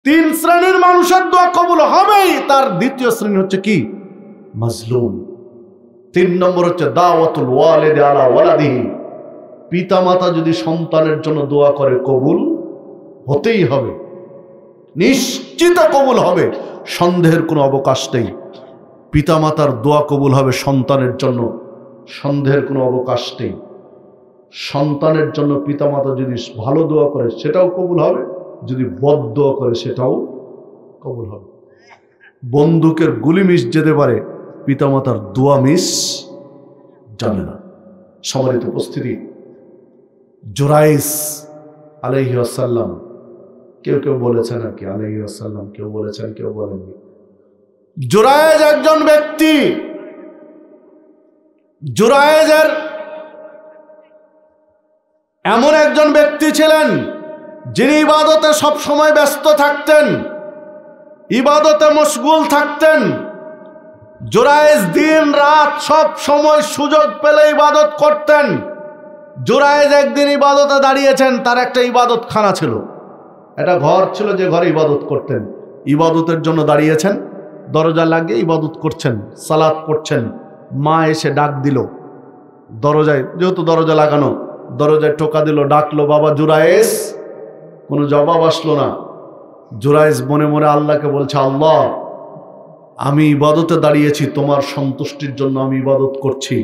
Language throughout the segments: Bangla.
তিন শ্রেণীর মানুষের দোয়া কবুল হবেই। তার দ্বিতীয় শ্রেণী হচ্ছে কি? মাজলুম। 3 নম্বর হচ্ছে দাওয়াতুল ওয়ালিদি আলা ওয়ালাদিহি। পিতামাতা যদি সন্তানের জন্য দোয়া করে কবুল হতেই হবে, নিশ্চিত কবুল হবে, সন্দেহের কোনো অবকাশ নেই। পিতামাতার দোয়া কবুল হবে সন্তানের জন্য, সন্দেহের কোনো অবকাশ নেই। সন্তানের জন্য পিতামাতা যদি ভালো দোয়া করে সেটাও কবুল হবে, যদি বদ দোয়া করে সেটাও কবুল হবে। বন্দুকের গুলি মিস যেতে পারে, পিতামাতার দোয়া মিস যাবে না। সম্মানিত উপস্থিতি, জুরাইজ আলাইহি ওয়াসাল্লাম, কেউ কেউ বলেছেন আর কি আলাইহি ওয়াসাল্লাম, কেউ বলেছেন কেউ বলেননি। জুরাইজ একজন ব্যক্তি, জুরাইজের এমন একজন ব্যক্তি ছিলেন যিনি ইবাদতে সব সময় ব্যস্ত থাকতেন, ইবাদতে মশগুল থাকতেন। জুরাইজ দিন রাত সব সময় সুযোগ পেলে ইবাদত করতেন। জুরাইজ একদিন ইবাদতে দাঁড়িয়েছেন, তার একটা ইবাদত খানা ছিল, একটা ঘর ছিল যে ঘরে ইবাদত করতেন। ইবাদতের জন্য দাঁড়িয়েছেন, দরজা লাগিয়ে ইবাদত করছেন, সালাত পড়ছেন। মা এসে ডাক দিল দরজায়, যেহেতু দরজা লাগানো, দরজায় টোকা দিল, ডাকলো বাবা জুরাইজ। কোনো জবাব আসলো না। জুরাইজ মনে মনে আল্লাহকে বলছে, আল্লাহ আমি ইবাদতে দাঁড়িয়েছি, তোমার সন্তুষ্টির জন্য আমি ইবাদত করছি,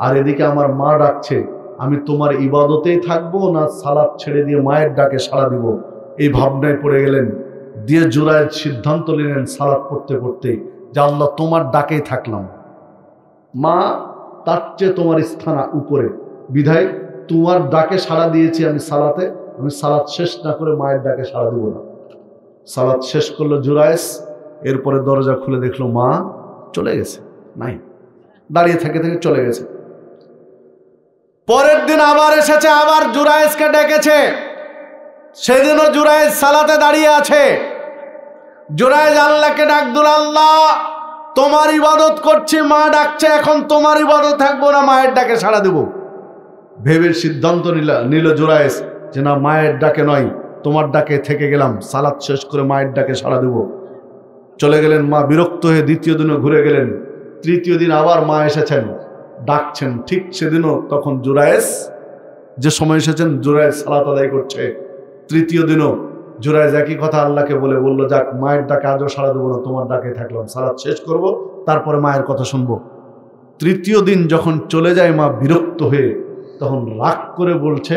আর এদিকে আমার মা ডাকছে, আমি তোমার ইবাদতেই থাকবো না সালাত ছেড়ে দিয়ে মায়ের ডাকে সাড়া দিব? এই ভাবনায় পড়ে গেলেন। দিয়ে জুরাইজ সিদ্ধান্ত নিলেন সালাত পড়তে পড়তে যে আল্লাহ তোমার ডাকেই থাকলাম, মা তার চেয়ে তোমার স্থান উপরে, বিধায় তোমার ডাকে সাড়া দিয়েছি আমি সালাতে, আমি সালাত শেষ না করে মায়ের ডাকে সাড়া দিব না। সালাত শেষ করলো জুরাইজ, এরপরে দরজা খুলে দেখলো মা চলে গেছে, নাই, দাঁড়িয়ে থেকে থেকে চলে গেছে। পরের দিন আবার এসেছে, আবার জুরাইজকে ডেকেছে। সেদিনও জুরাইজ সালাতে দাঁড়িয়ে আছে। জুরাইজ আল্লাহকে ডাক দিল, আল্লাহ তোমার ইবাদত করছি, মা ডাকছে, এখন তোমার ইবাদত থাকবো না মায়ের ডাকে সাড়া দেব। ভেবে সিদ্ধান্ত নিল জুরাইজ যে না, মায়ের ডাকে নয়, তোমার ডাকে থেকে গেলাম, সালাত শেষ করে মায়ের ডাকে সাড়া দেব। চলে গেলেন। মা বিরক্ত হয়ে দ্বিতীয় দিনও ঘুরে গেলেন। তৃতীয় দিন আবার মা এসেছেন, ডাকছেন, ঠিক সেদিনও তখন জুরাইজ যে সময় এসেছেন জুরাইজ সালাত আদায় করছে। তৃতীয় দিনও জুরাইজ একই কথা আল্লাহকে বললো, যাক মায়ের ডাকে আজও সাড়া দেবো না, তোমার ডাকে থাকলাম, সালাত শেষ করব, তারপরে মায়ের কথা শুনবো। তৃতীয় দিন যখন চলে যায় মা বিরক্ত হয়ে, তখন রাগ করে বলছে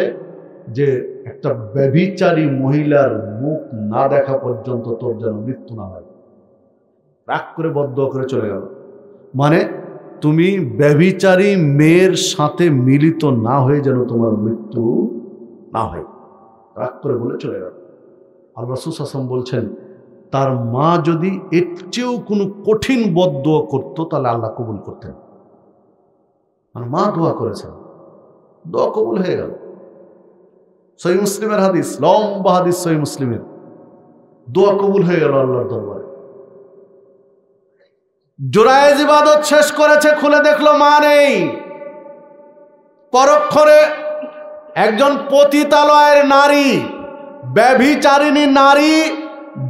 যে একটা ব্যভিচারী মহিলার মুখ না দেখা পর্যন্ত তোর যেন মৃত্যু না হয়। রাগ করে বদদোয়া করে চলে গেল। মানে তুমি ব্যভিচারী মেয়ের সাথে মিলিত না হয়ে যেন তোমার মৃত্যু না হয়, রাগ করে বলে চলে গেল। আল্লাহ রাসূল সাল্লাল্লাহু আলাইহি ওয়াসাল্লাম বলছেন, তার মা যদি এর চেয়েও কোনো কঠিন বদদোয়া করতো তাহলে আল্লাহ কবুল করতেন। আর মা দোয়া করেছেন, দোয়া কবুল হয়ে গেল। সহিহ মুসলিমের হাদিস, লম্বা হাদিস সহিহ মুসলিমের, দোয়া কবুল হয়ে গেল আল্লাহর দরবারে। জুরাইজ ইবাদত শেষ করেছে, খুলে দেখলো মা নেই। পরক্ষণে একজন পতিতালয়ের নারী, ব্যভিচারিণী নারী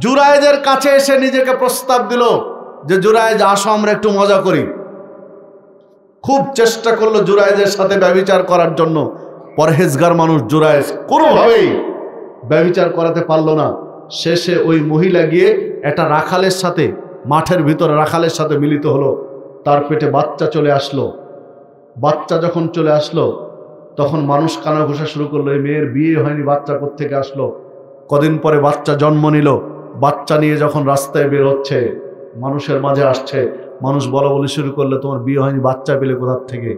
জুরাইজের কাছে এসে নিজেকে প্রস্তাব দিল যে জুরাইজ আসো আমরা একটু মজা করি। খুব চেষ্টা করলো জুরাইজের সাথে ব্যভিচার করার জন্য। পরহেজগার মানুষ জুরাইজ কোনোভাবেই ব্যভিচার করাতে পারলো না। শেষে ওই মহিলা গিয়ে একটা রাখালের সাথে, মাঠের ভিতরে রাখালের সাথে মিলিত হলো। তার পেটে বাচ্চা চলে আসলো। বাচ্চা যখন চলে আসলো তখন মানুষ কানাঘুষা শুরু করলো, এই মেয়ের বিয়ে হয়নি, বাচ্চা কোত্থেকে আসলো? কদিন পরে বাচ্চা জন্ম নিল। বাচ্চা নিয়ে যখন রাস্তায় বের হচ্ছে, মানুষের মাঝে আসছে, মানুষ বলা বলি শুরু করলো, তোমার বিয়ে হয়নি, বাচ্চা পেলে কোথার থেকে?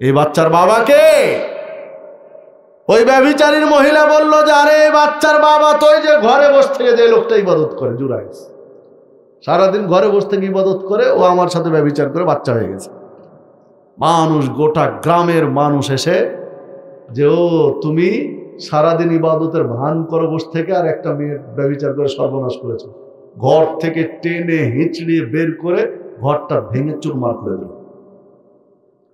এই বাচ্চার বাবাকে? ওই ব্যভিচারীর মহিলা বললো যে আরে এই বাচ্চার বাবা তো ওই যে ঘরে বসে থেকে যে লোকটা ইবাদত করে, জুরাইজ সারাদিন ঘরে বসে থেকে ইবাদত করে, ও আমার সাথে ব্যভিচার করে বাচ্চা হয়ে গেছে। মানুষ, গোটা গ্রামের মানুষ এসে যে ও তুমি সারাদিন ইবাদতের ভান করে বসে থেকে আর একটা মেয়ে ব্যভিচার করে সর্বনাশ করেছে। ঘর থেকে টেনে হিঁচড়িয়ে বের করে ঘরটা ভেঙে চুরমার করে দিল।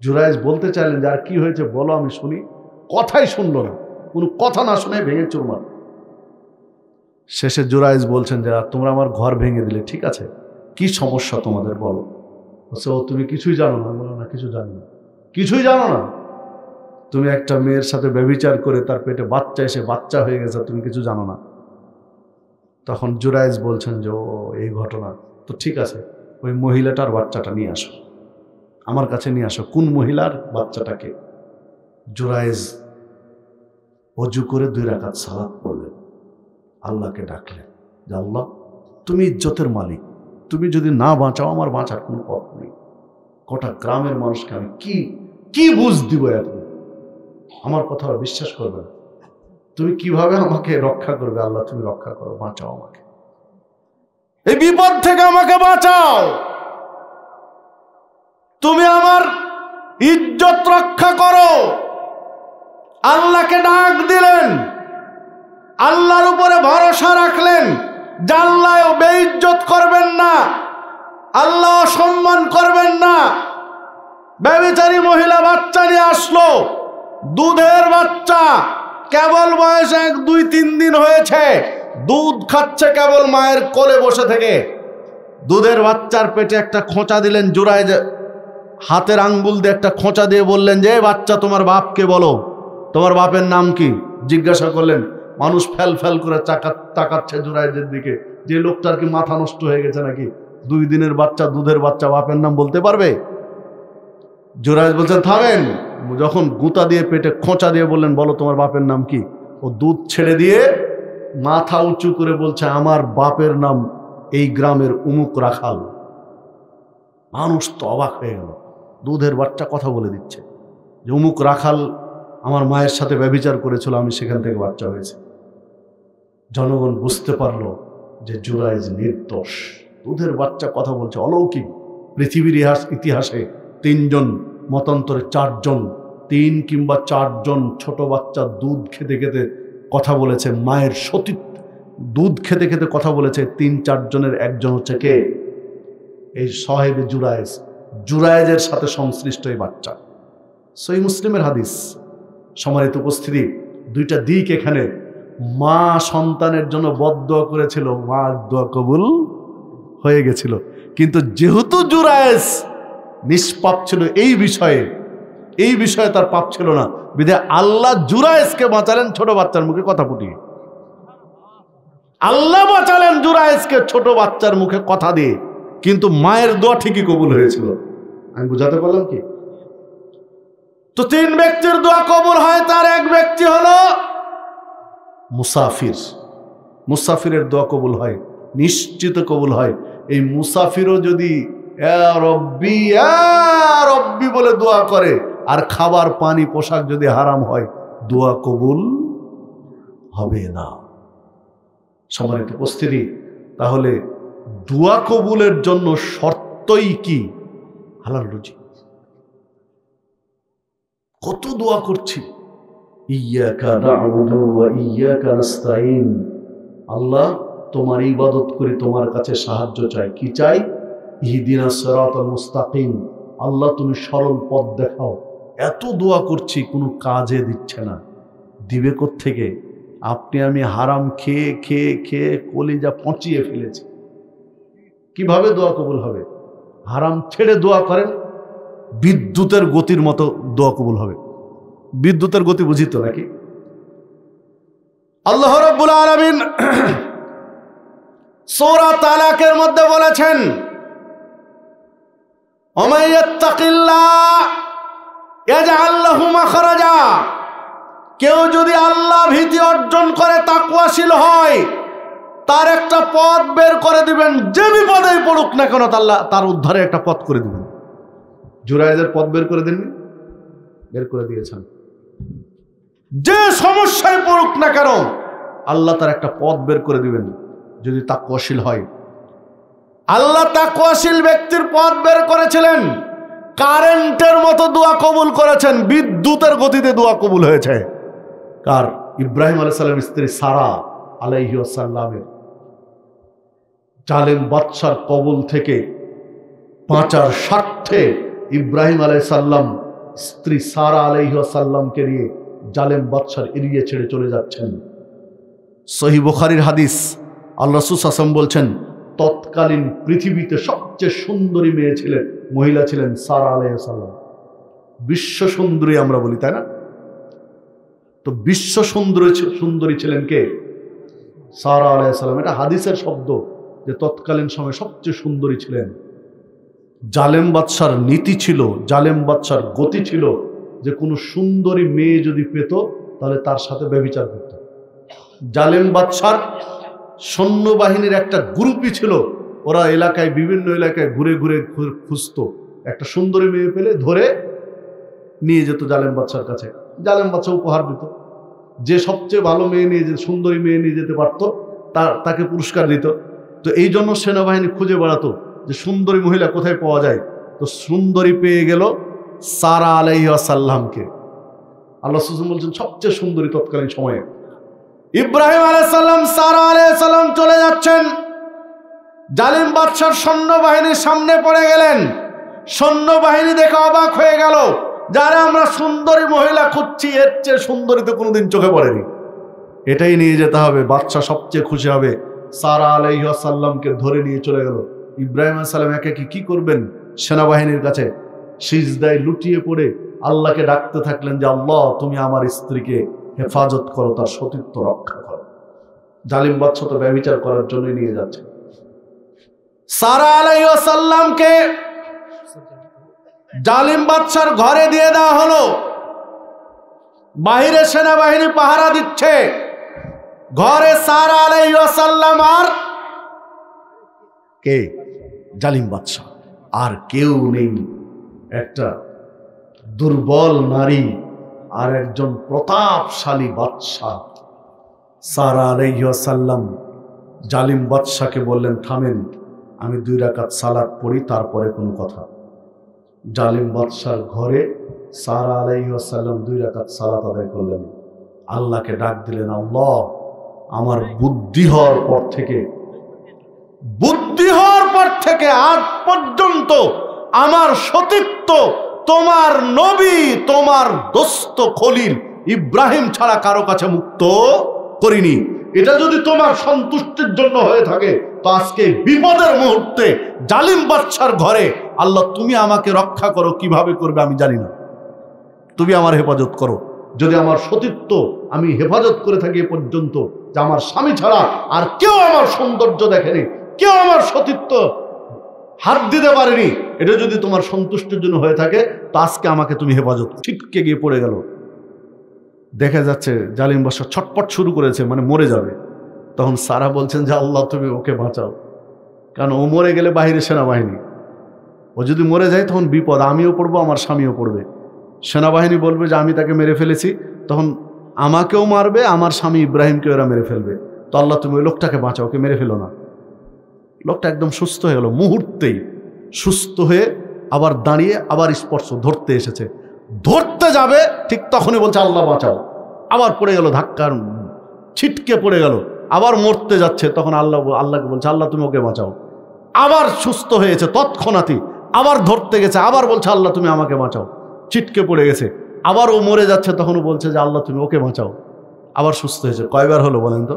জুরাইজ বলতে চাইলেন যে আর কি হয়েছে বলো, আমি শুনি। কথাই শুনলো না, কোনো কথা না শুনে ভেঙে চুরমার। শেষে জুরাইজ বলছেন যে তোমরা আমার ঘর ভেঙে দিলে, ঠিক আছে, কি সমস্যা তোমাদের বলো। বলছে, ও তুমি কিছুই জানো না। বলো, না কিছু জানি না। কিছুই জানো না? তুমি একটা মেয়ের সাথে ব্যভিচার করে তার পেটে বাচ্চা এসে বাচ্চা হয়ে গেছে, তুমি কিছু জানো না? তখন জুরাইজ বলছেন যে ও এই ঘটনা তো ঠিক আছে, ওই মহিলাটার বাচ্চাটা নিয়ে আসো, আমার কাছে নিয়ে আসো। কোন মহিলার বাচ্চাটাকে? জুরাইজ অজু করে 2 রাকাত সালাত পড়লেন, আল্লাহকে ডাকলেন যে আল্লাহ তুমি ইজ্জতের মালিক, তুমি যদি না বাঁচাও আমার বাঁচার কোনো পথ নেই। গোটা গ্রামের মানুষকে আমি কি বুঝ দিব? এখন আমার কথা বিশ্বাস করবে না। তুমি কিভাবে আমাকে রক্ষা করবে? আল্লাহ তুমি রক্ষা করো, বাঁচাও আমাকে, এই বিপদ থেকে আমাকে বাঁচাও, তুমি আমার ইজ্জত রক্ষা করো। আল্লাহকে ডাক দিলেন, আল্লাহর উপরে ভরসা রাখলেন যে আল্লাহ বেইজ্জত করবেন না, আল্লাহ সম্মান করবেন না। ব্যভিচারী মহিলা বাচ্চা নিয়ে আসলো, দুধের বাচ্চা, কেবল বয়স 1-2-3 দিন হয়েছে, দুধ খাচ্ছে কেবল মায়ের কোলে বসে থেকে। দুধের বাচ্চার পেটে একটা খোঁচা দিলেন জুরাইজ, হাতের আঙ্গুল দিয়ে একটা খোঁচা দিয়ে বললেন যে বাচ্চা তোমার বাপকে বলো, তোমার বাপের নাম কি? জিজ্ঞাসা করলেন। মানুষ ফেল ফেল করে তাকাচ্ছে জুরাইজের দিকে, যে লোকটার কি মাথা নষ্ট হয়ে গেছে নাকি? 2 দিনের বাচ্চা, দুধের বাচ্চা, বাপের নাম বলতে পারবে? জুরাইজ বলছেন থামেন। যখন গুতা দিয়ে পেটে খোঁচা দিয়ে বললেন বলো তোমার বাপের নাম কি, ও দুধ ছেড়ে দিয়ে মাথা উঁচু করে বলছে আমার বাপের নাম এই গ্রামের উমুক রাখাল। মানুষ তো অবাক হয়ে গেল, দুধের বাচ্চা কথা বলে দিচ্ছে যে উমুক রাখাল আমার মায়ের সাথে ব্যভিচার করেছিল, আমি সেখান থেকে বাচ্চা হয়েছে। জনগণ বুঝতে পারলো যে জুরাইজ নির্দোষ। দুধের বাচ্চা কথা বলছে, অলৌকিক। পৃথিবীর ইতিহাসে 3 জন, মতান্তরে 4 জন, 3 কিংবা 4 জন ছোট বাচ্চা দুধ খেতে খেতে কথা বলেছে, মায়ের সতীত্ব, দুধ খেতে খেতে কথা বলেছে। 3-4 জনের একজন হচ্ছে কে? এই সাহেবে জুরাইজ, জুরাইজের সাথে সংশ্লিষ্ট এই বাচ্চা। সহিহ মুসলিমের হাদিস। সম্মানিত উপস্থিতি, 2টা দিক এখানে। মা সন্তানের জন্য বদদোয়া করেছিল, মার দোয়া কবুল হয়ে গেছিল। কিন্তু যেহেতু জুরাইজ নিষ্পাপ ছিল এই বিষয়ে তার পাপ ছিল না, বিধায় আল্লাহ জুরাইজকে বাঁচালেন ছোট বাচ্চার মুখে কথা ফুটিয়ে। আল্লাহ বাঁচালেন জুরাইজকে ছোট বাচ্চার মুখে কথা দিয়ে, কিন্তু মায়ের দোয়া ঠিকই কবুল হয়েছিল। আমি বুঝাতে পারলাম কি? তো 3 ব্যক্তির দোয়া কবুল হয়, তার এক ব্যক্তি হলো মুসাফির। মুসাফিরের দোয়া কবুল হয়, নিশ্চিত কবুল হয়। এই মুসাফিরও যদি রব্বি বলে দোয়া করে, আর খাবার পানি পোশাক যদি হারাম হয়, দোয়া কবুল হবে না। সম্মানিত উপস্থিতি, তাহলে দোয়া কবুলের জন্য শর্তই কি? হালাল রুজি। কত দোয়া করছি, ইয়্যাকা না'বুদু ওয়া ইয়্যাকা নাস্তাঈন, আল্লাহ তোমার ইবাদত করি, তোমার কাছে সাহায্য চাই। কি চাই? ইহদিনাস সিরাতাল মুস্তাকিম, আল্লাহ তুমি সরল পথ দেখাও। এত দোয়া করছি, কোনো কাজে দিচ্ছে না। দিবে কোত্থেকে? আপনি আমি হারাম খেয়ে খেয়ে খেয়ে কলিজা পচিয়ে ফেলেছি। কিভাবে দোয়া কবুল হবে? হারাম ছেড়ে দোয়া করেন, বিদ্যুতের গতির মতো দোয়া কবুল হবে। বিদ্যুতের গতি বুঝিত নাকি? আল্লাহ রাব্বুল আলামিন সূরা তালাকের মধ্যে বলেছেন, ওয়া ইয়াত্তাকিল্লাহ ইয়াজআল লাহু মাখরাজা, কেউ যদি আল্লাহ ভীতি অর্জন করে, তাকওয়াশীল হয়, তার একটা পথ বের করে দিবেন। যে বিপদেই পড়ুক না কেন, আল্লাহ তার উদ্ধারে একটা পথ করে দিবেন। জুরাইজের পথ বের করে দেননি? বের করে দিয়েছেন। যে সমস্যায় পড়ুক না কেন, আল্লাহ তার একটা পথ বের করে দিবেন যদি তাকওয়াশীল হয়। আল্লাহ তাকওয়াশীল ব্যক্তির পথ বের করেছিলেন, কারেন্টের মতো দোয়া কবুল করেছেন, বিদ্যুতের গতিতে দোয়া কবুল হয়েছে। কার? ইব্রাহিম আলাইহিস সালামের স্ত্রী সারা আলাইহিস সালামের। জালেম বাদশার কবল থেকে বাঁচার স্বার্থে ইব্রাহিম আলাইহিস সালাম স্ত্রী সারা আলাইহিস সালামকে নিয়ে জালেম বাদশার এরিয়া ছেড়ে চলে যাচ্ছেন। সহিহ বুখারীর হাদিস, আল্লাহ রাসূল সাল্লাল্লাহু আলাইহি ওয়াসাল্লাম বলছেন, তৎকালীন পৃথিবীতে সবচেয়ে সুন্দরী মেয়ে ছিলেন, মহিলা ছিলেন সারা আলাইহিস সালাম। বিশ্ব সুন্দরী আমরা বলি, তাই না? তো বিশ্ব সুন্দরী ছিলেন কে? সারা আলাইহিস সালাম। এটা হাদিসের শব্দ যে তৎকালীন সময়ে সবচেয়ে সুন্দরী ছিলেন। জালেম বাদশার নীতি ছিল, জালেম বাদশার গতি ছিল যে কোনো সুন্দরী মেয়ে যদি পেত তাহলে তার সাথে ব্যভিচার করত। জালেম বাদশার সৈন্যবাহিনীর একটা গ্রুপই ছিল, ওরা এলাকায় বিভিন্ন এলাকায় ঘুরে ঘুরে খুঁজত, একটা সুন্দরী মেয়ে পেলে ধরে নিয়ে যেত জালেম বাদশার কাছে। জালেম বাদশা উপহার দিত, যে সবচেয়ে ভালো মেয়ে নিয়ে যেত, সুন্দরী মেয়ে নিয়ে যেতে পারতো তাকে পুরস্কার দিত। তো এই জন্য সেনাবাহিনী খুঁজে বেড়াতো যে সুন্দরী মহিলা কোথায় পাওয়া যায়। তো সুন্দরী পেয়ে গেল সারা আলাইহিস সালামকে। আল্লাহ রাসূল বলছেন সবচেয়ে সুন্দরী তৎকালীন সময়ে। ইব্রাহিম আলাইহিস সালাম, সারা আলাইহিস সালাম চলে যাচ্ছেন, জালিম বাদশার সৈন্যবাহিনীর সামনে পড়ে গেলেন। সৈন্যবাহিনী দেখে অবাক হয়ে গেল, যারা আমরা সুন্দরী মহিলা খুঁজছি, এর চেয়ে সুন্দরী তো কোনোদিন চোখে পড়েনি, এটাই নিয়ে যেতে হবে। বাদশা সবচেয়ে খুশি হবে, সারা আলাইহিস সালামকে ধরে নিয়ে চলে গেল। ইব্রাহিম আলাইহিস সালাম একে কি করবেন? সেনাবাহিনীর কাছে সিজদায় লুটিয়ে পড়ে আল্লাহকে ডাকতে থাকলেন যে আল্লাহ তুমি আমার স্ত্রীকে হেফাজত করো, তার সতীত্ব রক্ষা করো। জালিম বাদশা তো ব্যভিচার করার জন্য নিয়ে যাচ্ছে। সারা আলাইহিস সালামকে জালিম বাদশার ঘরে দিয়ে দেওয়া হলো। বাহিরে সেনাবাহিনী পাহারা দিচ্ছে, ঘরে সারা আলাইহিস সালাম আর কে? জালিম বাদশা, আর কেউ নেই। একটা দুর্বল নারী আর একজন প্রতাপশালী বাদশা। সারা আলাইহিস সালাম জালিম বাদশাকে বললেন, থামেন, আমি 2 রাকাত সালাত পড়ি, তারপরে কোনো কথা। জালিম বাদশার ঘরে সারা আলাইহিস সালাম 2 রাকাত সালাত আদায় করলেন, আল্লাহকে ডাক দিলেন, আল্লাহ আমার বুদ্ধি হওয়ার পর থেকে আজ পর্যন্ত আমার সতীত্ব তোমার নবী, তোমার দোস্ত খলিল ইব্রাহিম ছাড়া কারো কাছে মুক্ত করিনি। এটা যদি তোমার সন্তুষ্টির জন্য হয়ে থাকে তো আজকে বিপদের মুহূর্তে জালিম বাদশার ঘরে আল্লাহ তুমি আমাকে রক্ষা করো, কিভাবে করবে আমি জানি না, তুমি আমার হেফাজত করো। যদি আমার সতীত্ব আমি হেফাজত করে থাকি এ পর্যন্ত, যে আমার স্বামী ছাড়া আর কেউ আমার সৌন্দর্য দেখেনি, কেউ আমার সতীত্ব হাত দিতে পারেনি, এটা যদি তোমার সন্তুষ্টির জন্য হয়ে থাকে তো আজকে আমাকে তুমি হেফাজত। ছিটকে গিয়ে পড়ে গেল। দেখা যাচ্ছে জালিম বাদশা ছটপট শুরু করেছে, মানে মরে যাবে। তখন সারা বলছেন যে আল্লাহ তুমি ওকে বাঁচাও, কারণ ও মরে গেলে বাহিরে সেনাবাহিনী, ও যদি মরে যায় তখন বিপদ, আমিও পড়বো, আমার স্বামীও পড়বে। সেনাবাহিনী বলবে যে আমি তাকে মেরে ফেলেছি, তখন আমাকেও মারবে, আমার স্বামী ইব্রাহিমকেও এরা মেরে ফেলবে। তো আল্লাহ তুমি ওই লোকটাকে বাঁচাও, ওকে মেরে ফেলো না। লোকটা একদম সুস্থ হয়ে গেল, মুহূর্তেই সুস্থ হয়ে আবার দাঁড়িয়ে আবার স্পর্শ ধরতে এসেছে, ধরতে যাবে ঠিক তখনই বলছে আল্লাহ বাঁচাও, আবার পড়ে গেল, ধাক্কার ছিটকে পড়ে গেল, আবার মরতে যাচ্ছে, তখন আল্লাহকে বলছে আল্লাহ তুমি ওকে বাঁচাও। আবার সুস্থ হয়েছে তৎক্ষণাৎই, আবার ধরতে গেছে, আবার বলছে আল্লাহ তুমি আমাকে বাঁচাও, ছিটকে পড়ে গেছে, আবার ও মরে যাচ্ছে, তখনও বলছে যে আল্লাহ তুমি ওকে বাঁচাও, আবার সুস্থ হয়েছে। কয়বার হলো বলেন তো?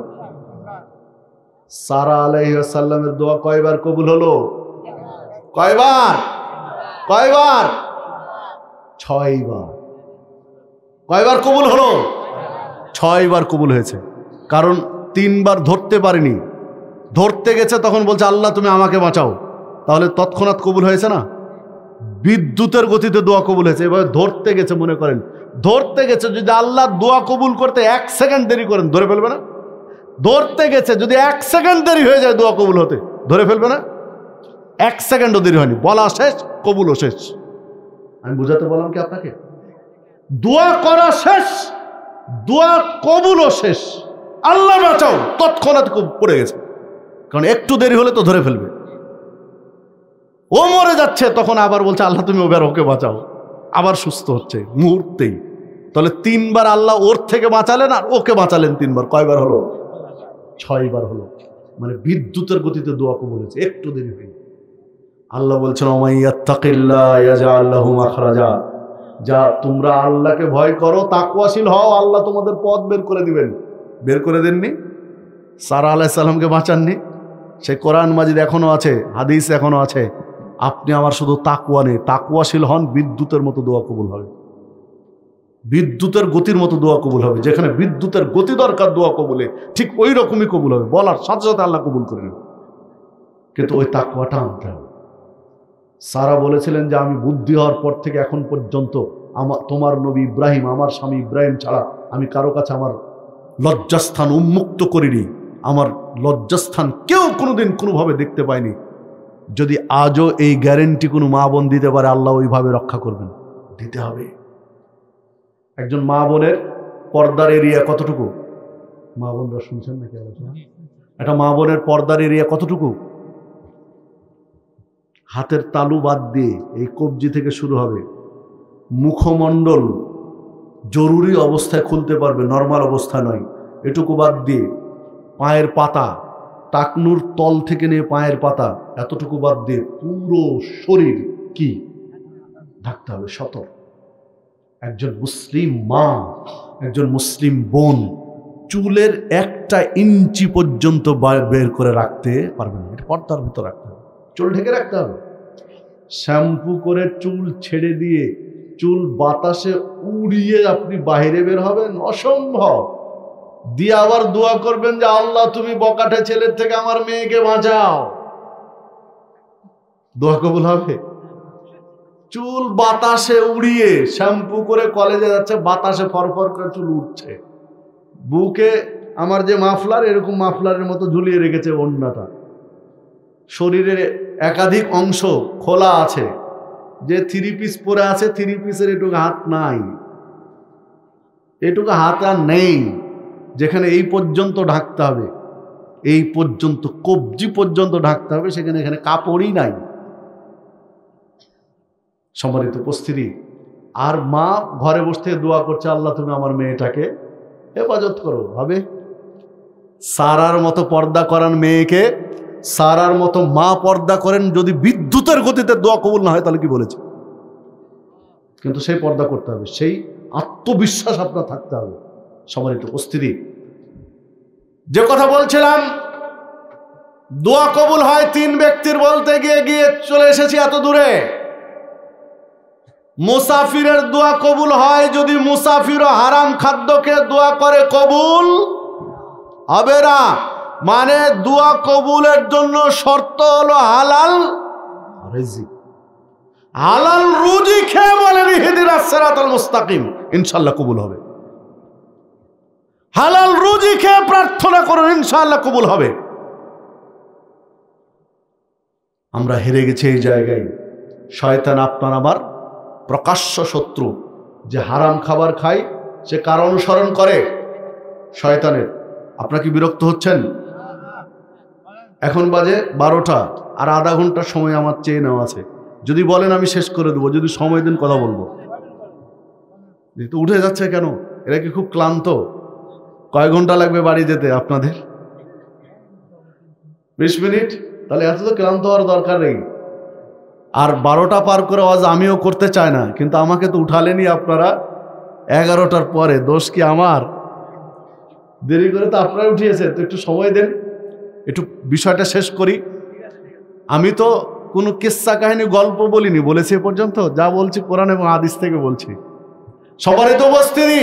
সারা আলাইহিস সালামের দোয়া কয়বার কবুল হলো? কয়বার? 6 বার। কয়বার কবুল হলো? 6 বার কবুল হয়েছে। কারণ 3 বার ধরতে পারেনি, ধরতে গেছে তখন বলছে আল্লাহ তুমি আমাকে বাঁচাও, তাহলে তৎক্ষণাৎ কবুল হয়েছে না? বিদ্যুতের গতিতে দোয়া কবুল হয়েছে। এভাবে ধরতে গেছে, মনে করেন ধরতে গেছে, যদি আল্লাহ দোয়া কবুল করতে 1 সেকেন্ড দেরি করেন ধরে ফেলবে না? ধরতে গেছে, যদি 1 সেকেন্ড দেরি হয়ে যায় দোয়া কবুল হতে, ধরে ফেলবে না? 1 সেকেন্ডও দেরি হয়নি, বলা শেষ, কবুলও শেষ। আমি বুঝাতে বললাম কি আপনাকে? দোয়া করা শেষ, দোয়া কবুলও শেষ, আল্লাহ বাঁচাও তৎক্ষণাৎ পড়ে গেছে, কারণ একটু দেরি হলে তো ধরে ফেলবে। ও মরে যাচ্ছে, তখন আবার বলছে আল্লাহ তুমি ওকে বাঁচাও, আবার সুস্থ হচ্ছে মুহূর্তেই। তাহলে 3 বার আল্লাহ ওর থেকে বাঁচালেন আর ওকে বাঁচালেন 3 বার। কয়বার হলো? 6 বার হলো। মানে বিদ্যুতের গতিতে দোয়া কবুল হয়েছে, একটু দেরি হয়নি। আল্লাহ বলছেন ওমাইয়াত্তাকিল্লাহ ইয়াজআল লাহু মাখরাজা, যা তোমরা আল্লাহকে ভয় করো, তাকওয়াশীল হও, আল্লাহ তোমাদের পথ বের করে দিবেন। বের করে দেননি? সারা আলাইহিস সালামকে বাঁচাননি? সে কোরআন মাজিদ এখনো আছে, হাদিস এখনো আছে। আপনি আমার শুধু তাকওয়া নেই, তাকওয়াশীল হন, বিদ্যুতের মতো দোয়া কবুল হবে, বিদ্যুতের গতির মতো দোয়া কবুল হবে। যেখানে বিদ্যুতের গতি দরকার দোয়া কবুলে, ঠিক ওই রকমই কবুল হবে, বলার সাথে সাথে আল্লাহ কবুল করে নেবে। কিন্তু ওই তাকওয়াটা আনতে হবে। সারা বলেছিলেন যে আমি বুদ্ধি হওয়ার পর থেকে এখন পর্যন্ত তোমার নবী ইব্রাহিম, আমার স্বামী ইব্রাহিম ছাড়া আমি কারো কাছে আমার লজ্জাস্থান উন্মুক্ত করিনি, আমার লজ্জাস্থান কেউ কোনোদিন কোনোভাবে দেখতে পায়নি। যদি আজও এই গ্যারেন্টি কোনো মা বোন দিতে পারে, আল্লাহ ওইভাবে রক্ষা করবেন, দিতে হবে। একজন মা বোনের পর্দার এরিয়া কতটুকু? মা বোনরা শুনছেন নাকি আলোচনা? একটা মা বোনের পর্দার এরিয়া কতটুকু? হাতের তালু বাদ দিয়ে এই কবজি থেকে শুরু হবে, মুখমণ্ডল জরুরি অবস্থায় খুলতে পারবে, নর্মাল অবস্থা নয়, এটুকু বাদ দিয়ে পায়ের পাতা, টাকনুর তল থেকে নিয়ে পায়ের পাতা এতটুকু বাদ দিয়ে পুরো শরীর কি ঢাকতে হবে। সতর্ক একজন মুসলিম মা, একজন মুসলিম বোন চুলের 1 ইঞ্চি পর্যন্ত বের করে রাখতে পারবে না, এটা পর্দার ভিতর রাখতে হবে, চুল ঢেকে রাখতে হবে। শ্যাম্পু করে চুল ছেড়ে দিয়ে চুল বাতাসে উড়িয়ে আপনি বাইরে বের হবেন, অসম্ভব। দিয়ে আবার দোয়া করবেন যে আল্লাহ তুমি বকাটে ছেলের থেকে আমার মেয়েকে বাঁচাও, দোয়া কবুল হবে? চুল বাতাসে উড়িয়ে শ্যাম্পু করে কলেজে যাচ্ছে, বাতাসে ফরফর করে চুল উঠছে, বুকে আমার যে মাফলার এরকম মাফলারের মতো ঝুলিয়ে রেখেছে ওড়নাটা, শরীরের একাধিক অংশ খোলা আছে, যে 3 পিস পরে আছে 3 পিসের এটুকু হাত নাই, এটুকু হাত আর নেই, যেখানে এই পর্যন্ত ঢাকতে হবে, এই পর্যন্ত কবজি পর্যন্ত ঢাকতে হবে, সেখানে এখানে কাপড়ই নাই। সম্মানিত উপস্থিতি, আর মা ঘরে বসে দোয়া করছে আল্লাহ তুমি আমার মেয়েটাকে হেফাজত করো। হবে সারার মতো পর্দা করান মেয়েকে, সারার মতো মা পর্দা করেন, যদি বিদ্যুতের গতিতে দোয়া কবুল না হয় তাহলে কি বলেছে? কিন্তু সেই পর্দা করতে হবে, সেই আত্মবিশ্বাস আপনার থাকতে হবে। সম্মানিত উপস্থিতি, যে কথা বলছিলাম দোয়া কবুল হয় 3 ব্যক্তির, বলতে গিয়ে গিয়ে চলে এসেছি এত দূরে। মুসাফিরের দোয়া কবুল হয় যদি মুসাফিরও হারাম খাদ্যকে দোয়া করে, কবুল হবে না। মানে দোয়া কবুলের জন্য শর্ত হলো হালাল রিজিক, হালাল রুজি খেয়ে বলেন ইহদিনাস সিরাতাল মুস্তাকিম, ইনশাআল্লাহ কবুল হবে। হালাল রুজি খেয়ে প্রার্থনা করুন, ইনশাআল্লাহ কবুল হবে। আমরা হেরে গেছি এই জায়গায়। শয়তান আপনার আমার প্রকাশ্য শত্রু, যে হারাম খাবার খায় সে কার অনুসরণ করে? শয়তানের। আপনারা কি বিরক্ত হচ্ছেন? এখন বাজে 12টা, আর আধা ঘন্টা সময় আমার চেয়ে নেওয়া আছে। যদি বলেন আমি শেষ করে দেবো, যদি সময় দেন কথা বলবো। যেহেতু উঠে যাচ্ছে কেন? এরা কি খুব ক্লান্ত? কয় ঘন্টা লাগবে বাড়ি যেতে আপনাদের? 20 মিনিট? তাহলে এত তো ক্লান্ত হওয়ার দরকার নেই। আর 12টা পার করে আওয়াজ আমিও করতে চাই না, কিন্তু আমাকে তো উঠালেনি আপনারা 11টার পরে। দোষ কি আমার? দেরি করে তো আপনারা উঠিয়েছেন, তো একটু সময় দেন, একটু বিষয়টা শেষ করি। আমি তো কোনো কিস্সা কাহিনী গল্প বলিনি, বলেছি এ পর্যন্ত যা বলছি কোরআন এবং হাদিস থেকে বলছি। সবারই তো উপস্থিতি।